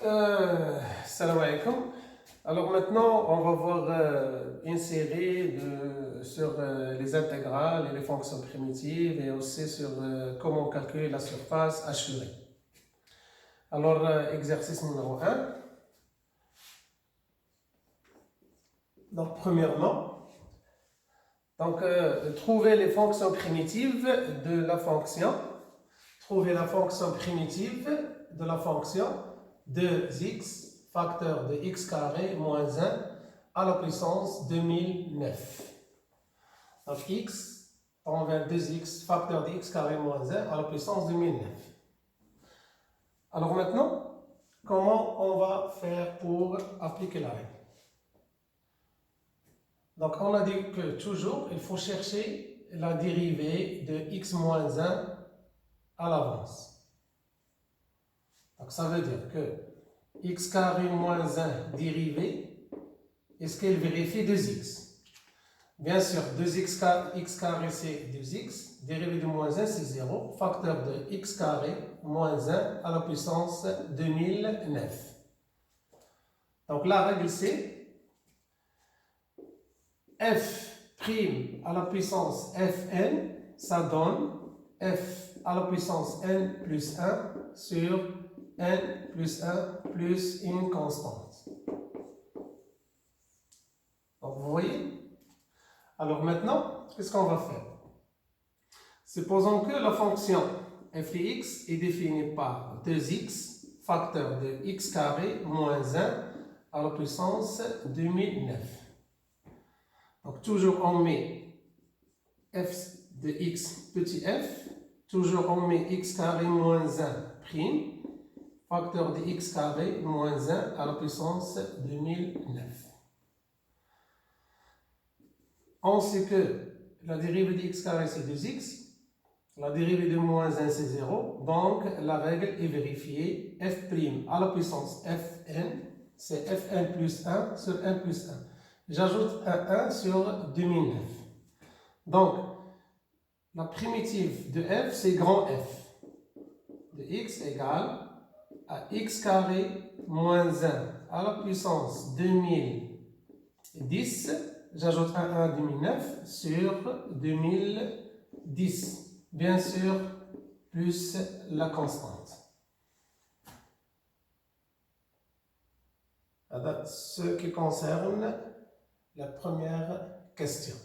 Salam alaikum. Alors maintenant, on va voir une série sur les intégrales et les fonctions primitives et aussi sur comment calculer la surface assurée. Alors, exercice numéro 1. Donc, premièrement, trouver les fonctions primitives de la fonction. Trouver la fonction primitive de la fonction 2x facteur de x carré moins 1 à la puissance 2009. Donc x tend vers 2x facteur de x carré moins 1 à la puissance 2009. Alors maintenant, comment on va faire pour appliquer la règle? Donc on a dit que toujours il faut chercher la dérivée de x moins 1 à l'avance. Donc ça veut dire que x carré moins 1 dérivée, est-ce qu'elle vérifie 2x? Bien sûr, 2x carré c'est 2x, dérivée de moins 1 c'est 0, facteur de x carré moins 1 à la puissance 2009. Donc la règle c'est f' à la puissance fn, ça donne f à la puissance n plus 1 sur n plus 1 plus une constante. Donc vous voyez? Alors maintenant, qu'est-ce qu'on va faire? Supposons que la fonction f de x est définie par 2x facteur de x carré moins 1 à la puissance 2009. Donc toujours on met f de x petit f, toujours on met x carré moins 1 prime, facteur de x carré moins 1 à la puissance 2009. On sait que la dérivée de x carré c'est 2x, la dérivée de moins 1 c'est 0, donc la règle est vérifiée, f' à la puissance fn, c'est fn plus 1 sur 1 plus 1. J'ajoute un 1 sur 2009. Donc, la primitive de f c'est grand F, de x égale à x carré moins 1 à la puissance 2010, j'ajoute un 1 à 2009 sur 2010. Bien sûr, plus la constante. Alors, ce qui concerne la première question.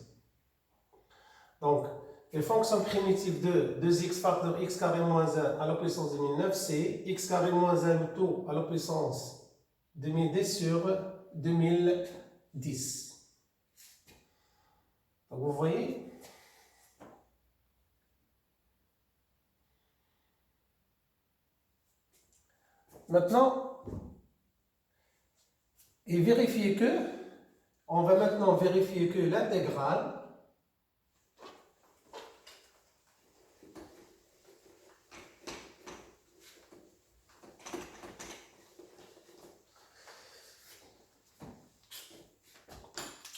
Donc, les fonctions primitives de 2x facteur x carré moins 1 à la puissance 2009, c'est x carré moins 1 tout à la puissance 2010 sur 2010. Donc, vous voyez? Maintenant, et vérifier que, on va maintenant vérifier que l'intégrale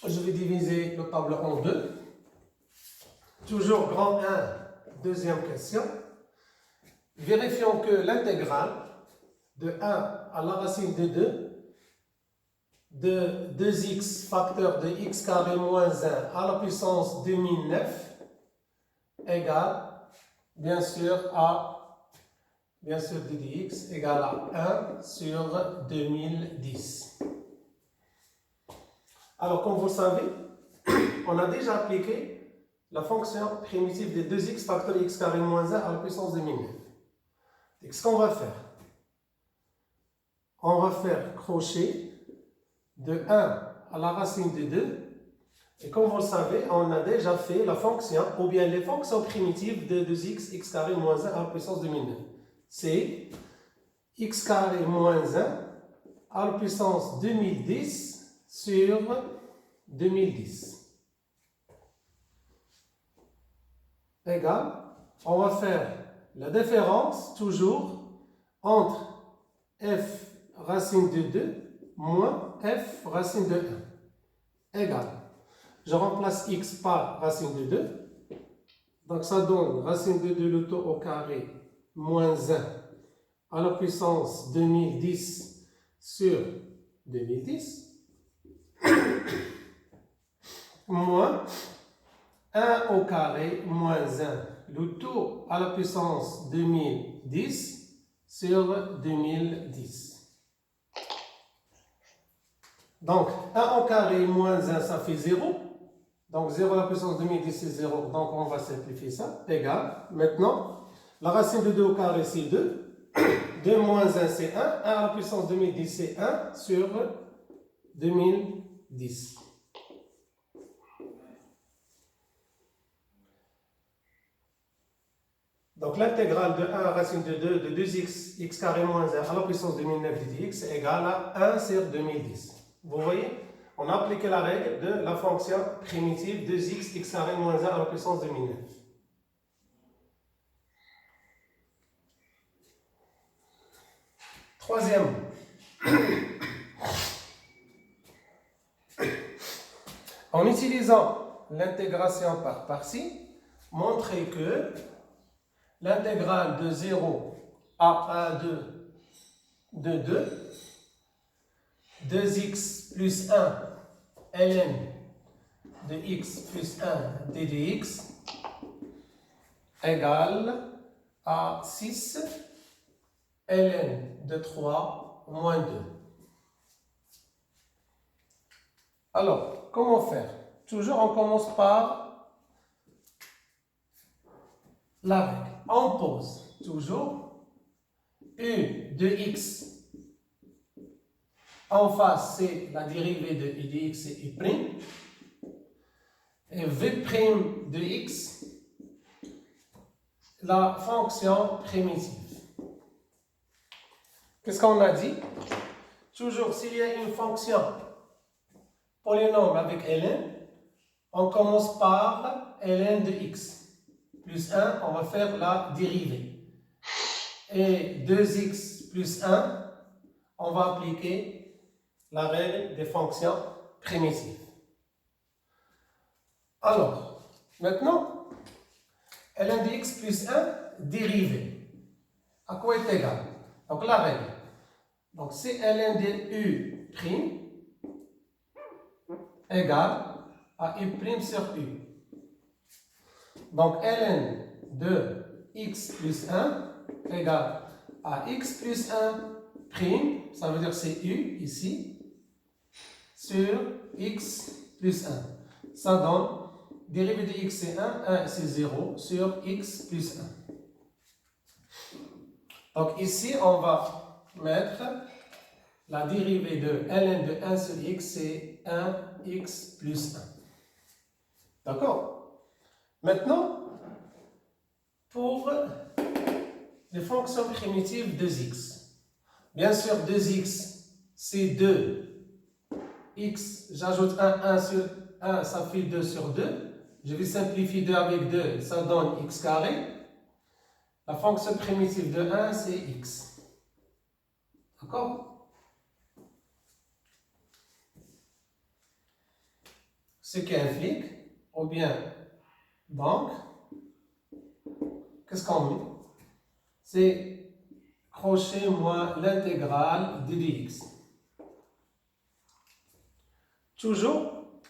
je vais diviser le tableau en deux. Toujours grand 1, deuxième question. Vérifions que l'intégrale de 1 à la racine de 2 de 2x facteur de x carré moins 1 à la puissance 2009 égale, bien sûr, de dx égale à 1 sur 2010. Alors, comme vous le savez, on a déjà appliqué la fonction primitive de 2x facteur de x carré moins 1 à la puissance 2009. Et ce qu'on va faire? On va faire crochet de 1 à la racine de 2. Et comme vous le savez, on a déjà fait la fonction, ou bien les fonctions primitives de 2x, x carré moins 1 à la puissance 2009. C'est x carré moins 1 à la puissance 2010 sur 2010. Égal, on va faire la différence toujours entre f racine de 2 moins f racine de 1. Égal. Je remplace x par racine de 2. Donc ça donne racine de 2 le taux au carré moins 1 à la puissance 2010 sur 2010 moins 1 au carré moins 1, le tout à la puissance 2010 sur 2010. Donc 1 au carré moins 1, ça fait 0. Donc 0 à la puissance 2010, c'est 0. Donc on va simplifier ça. Égal. Maintenant, la racine de 2 au carré, c'est 2. 2 moins 1, c'est 1. 1 à la puissance 2010, c'est 1 sur 2010. Donc l'intégrale de 1 à la racine de 2 de 2x, x carré moins 1 à la puissance 2009 dx est égale à 1 sur 2010. Vous voyez, on a appliqué la règle de la fonction primitive 2x, x carré moins 1 à la puissance 2009. Troisième. En utilisant l'intégration par partie, montrez que l'intégrale de 0 à 1, 2 de 2, 2x plus 1 ln de x plus 1 d de x égale à 6 ln de 3 moins 2. Alors, comment faire? Toujours, on commence par la règle. On pose toujours u de x. En face, c'est la dérivée de u de x, c'est u'. Et v' de x, la fonction primitive. Qu'est-ce qu'on a dit? Toujours, s'il y a une fonction polynôme avec ln, on commence par ln de x. Plus 1, on va faire la dérivée. Et 2x plus 1, on va appliquer la règle des fonctions primitives. Alors, maintenant, ln de x plus 1 dérivée. À quoi est égal? Donc la règle. Donc c'est ln de u' égale à u' sur u. Donc ln de x plus 1 égale à x plus 1 prime, ça veut dire c'est u ici, sur x plus 1. Ça donne dérivée de x c'est 1, 1 c'est 0 sur x plus 1. Donc ici on va mettre la dérivée de ln de 1 sur x, c'est 1x plus 1. D'accord? Maintenant, pour les fonctions primitives 2x. Bien sûr, 2x, c'est 2. X, j'ajoute 1 sur 1, ça fait 2 sur 2. Je vais simplifier 2 avec 2, ça donne x carré. La fonction primitive de 1, c'est x. D'accord? Ce qui implique, ou bien, donc, qu'est-ce qu'on met? C'est crochet moins l'intégrale de dx. Toujours,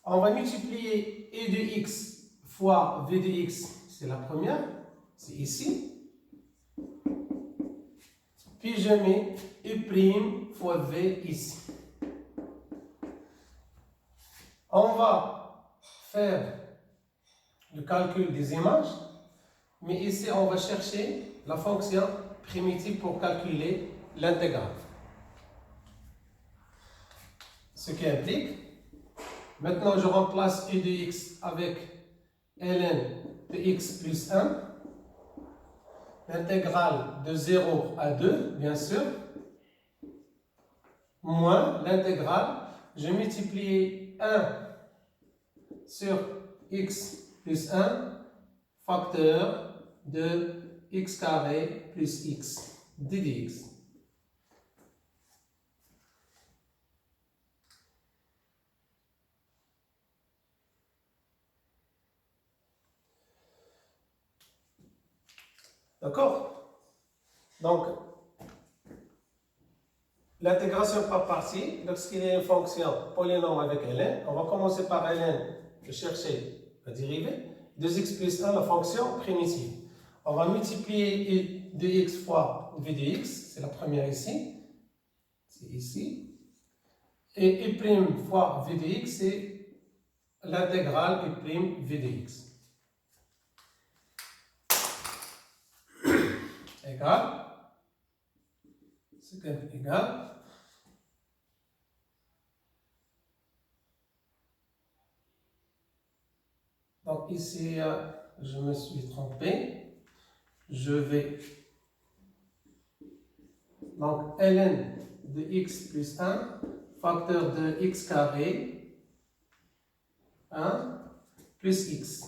on va multiplier e de x fois v de x, c'est la première, c'est ici. Puis je mets u' fois v ici. On va faire le calcul des images, mais ici on va chercher la fonction primitive pour calculer l'intégrale. Ce qui implique, maintenant je remplace u de x avec ln de x plus 1, l'intégrale de 0 à 2, bien sûr, moins l'intégrale, je multiplie 1 sur x plus 1, facteur de x carré plus x de dx. D'accord? Donc, l'intégration par partie, lorsqu'il y a une fonction polynôme avec ln, on va commencer par ln de chercher la dérivée. 2x plus 1, la fonction primitive. On va multiplier 2x fois v de x, c'est la première ici, c'est ici. Et u' fois v de x, c'est l'intégrale u' v de x. Égal. C'est égal. Donc ici, je me suis trompé. Je vais. Donc ln de x plus 1, facteur de x carré, 1, plus x.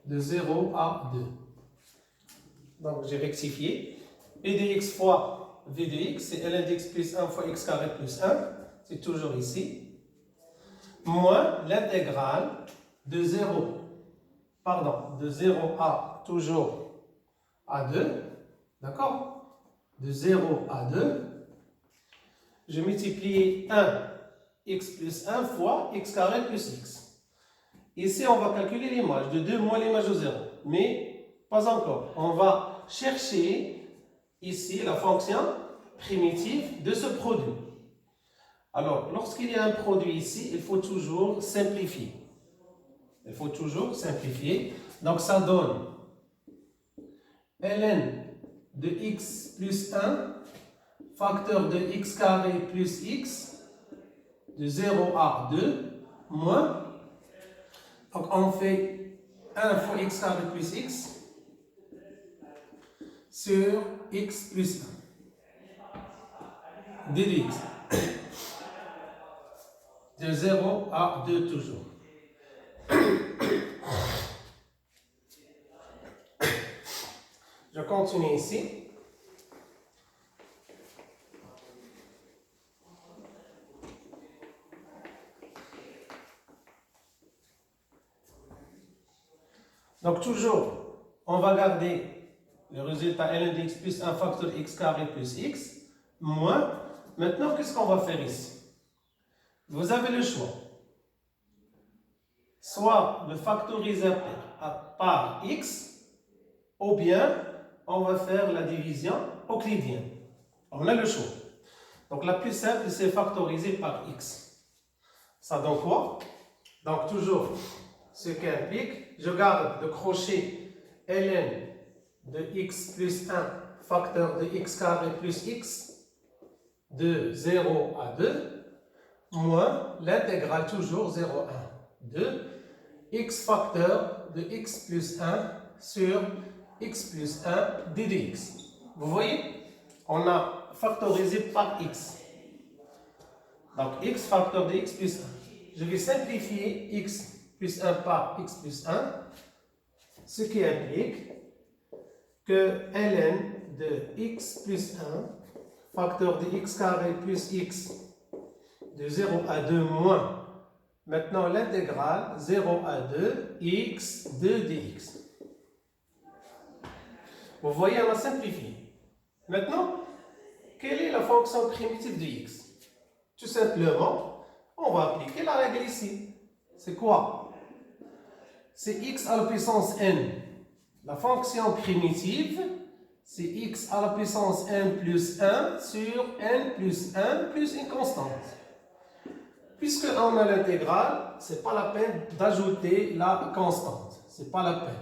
De 0 à 2. Donc j'ai rectifié. P de x fois v de x, c'est ln de x plus 1 fois x carré plus 1. C'est toujours ici. Moins l'intégrale de 0 à toujours à 2, d'accord? De 0 à 2, je multiplie 1 x plus 1 fois x carré plus x. Ici, on va calculer l'image de 2 moins l'image de 0, mais pas encore. On va chercher ici la fonction primitive de ce produit. Alors, lorsqu'il y a un produit ici, il faut toujours simplifier. Donc, ça donne ln de x plus 1, facteur de x carré plus x, de 0 à 2, moins. Donc, on fait 1 fois x carré plus x sur x plus 1. d de x. De 0 à 2 toujours. Je continue ici. Donc toujours, on va garder le résultat ln de x plus 1 facteur x carré plus x, moins. Maintenant, qu'est-ce qu'on va faire ici? Vous avez le choix. Soit de factoriser par x, ou bien on va faire la division euclidienne. On a le choix. Donc la plus simple, c'est factoriser par x. Ça donne quoi? Donc toujours, ce qui implique, je garde le crochet ln de x plus 1 facteur de x carré plus x de 0 à 2 moins l'intégrale toujours 0, 1, 2 x facteur de x plus 1 sur x plus 1 d de x. Vous voyez, on a factorisé par x. Donc x facteur de x plus 1. Je vais simplifier x plus 1 par x plus 1, ce qui implique que ln de x plus 1 facteur de x carré plus x de 0 à 2 moins maintenant l'intégrale 0 à 2 x de dx. Vous voyez, on a simplifié. Maintenant, quelle est la fonction primitive de x? Tout simplement, on va appliquer la règle ici. C'est quoi? C'est x à la puissance n. La fonction primitive, c'est x à la puissance n plus 1 sur n plus 1 plus une constante. Puisque on a l'intégrale, ce n'est pas la peine d'ajouter la constante. Ce n'est pas la peine.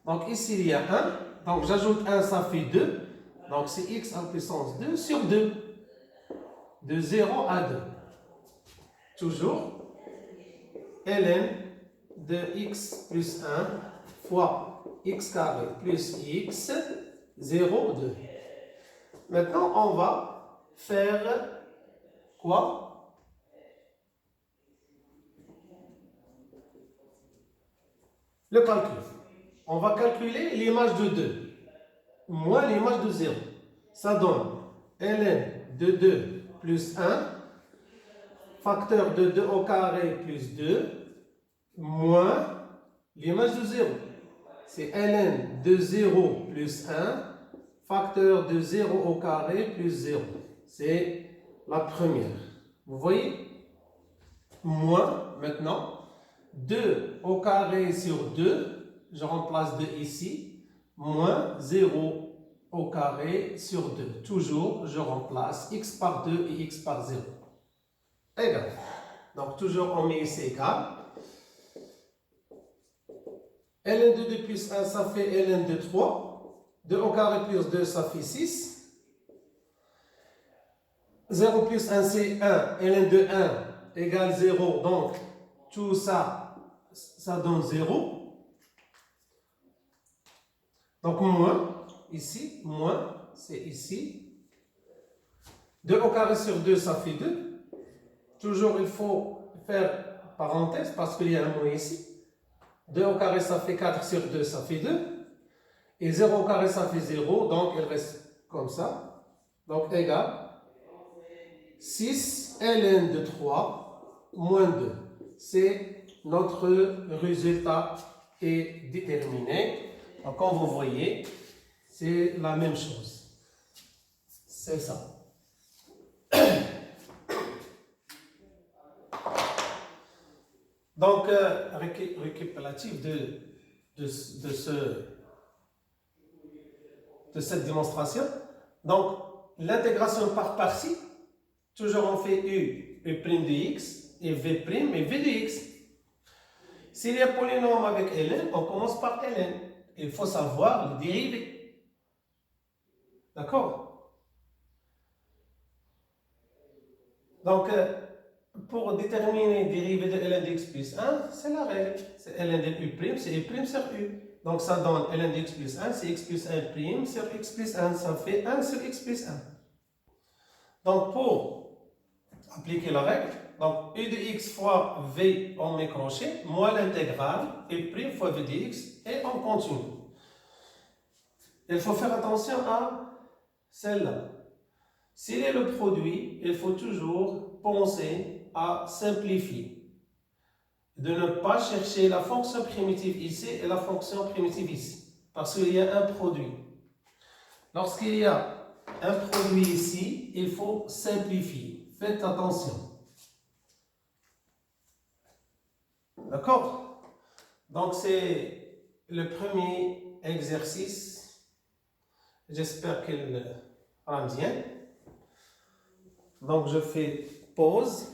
Donc ici, il y a 1. Donc j'ajoute 1, ça fait 2. Donc c'est x à la puissance 2 sur 2. De 0 à 2. Toujours, ln de x plus 1 fois x carré plus x, 0, 2. Maintenant, on va faire quoi? Le calcul. On va calculer l'image de 2 moins l'image de 0. Ça donne ln de 2 plus 1, facteur de 2 au carré plus 2, moins l'image de 0. C'est ln de 0 plus 1, facteur de 0 au carré plus 0. C'est la première. Vous voyez? Moins, maintenant, 2 au carré sur 2, je remplace 2 ici, moins 0 au carré sur 2. Toujours, je remplace x par 2 et x par 0. Égal. Donc, toujours, on met ici égal. ln de 2 plus 1, ça fait ln de 3. 2 au carré plus 2, ça fait 6. 0 plus 1, c'est 1. ln de 1 égale 0. Donc, tout ça, ça donne 0. Donc, moins, ici, moins, c'est ici. 2 au carré sur 2, ça fait 2. Toujours, il faut faire parenthèse parce qu'il y a un moins ici. 2 au carré, ça fait 4 sur 2, ça fait 2. Et 0 au carré, ça fait 0. Donc, il reste comme ça. Donc, égal 6 ln de 3 moins 2. C'est notre résultat est déterminé. Donc, comme vous voyez, c'est la même chose. C'est ça. Donc, récapitulatif de cette démonstration. Donc, l'intégration par partie, toujours on fait U prime de x et V prime et V de x. S'il y a polynôme avec ln, on commence par ln. Il faut savoir le dérivé. D'accord? Donc, pour déterminer le dérivé de ln de x plus 1, c'est la règle. C'est ln de u', c'est u' sur u. Donc, ça donne ln de x plus 1, c'est x plus 1' sur x plus 1. Ça fait 1 sur x plus 1. Donc, pour appliquer la règle, donc u de x fois v, on met crochet, moins l'intégrale, u' fois v de x, et on continue. Il faut faire attention à celle-là. S'il est le produit, il faut toujours penser à simplifier. De ne pas chercher la fonction primitive ici et la fonction primitive ici. Parce qu'il y a un produit. Lorsqu'il y a un produit ici, il faut simplifier. Faites attention. D'accord? Donc, c'est le premier exercice. J'espère qu'il rend bien. Donc, je fais pause.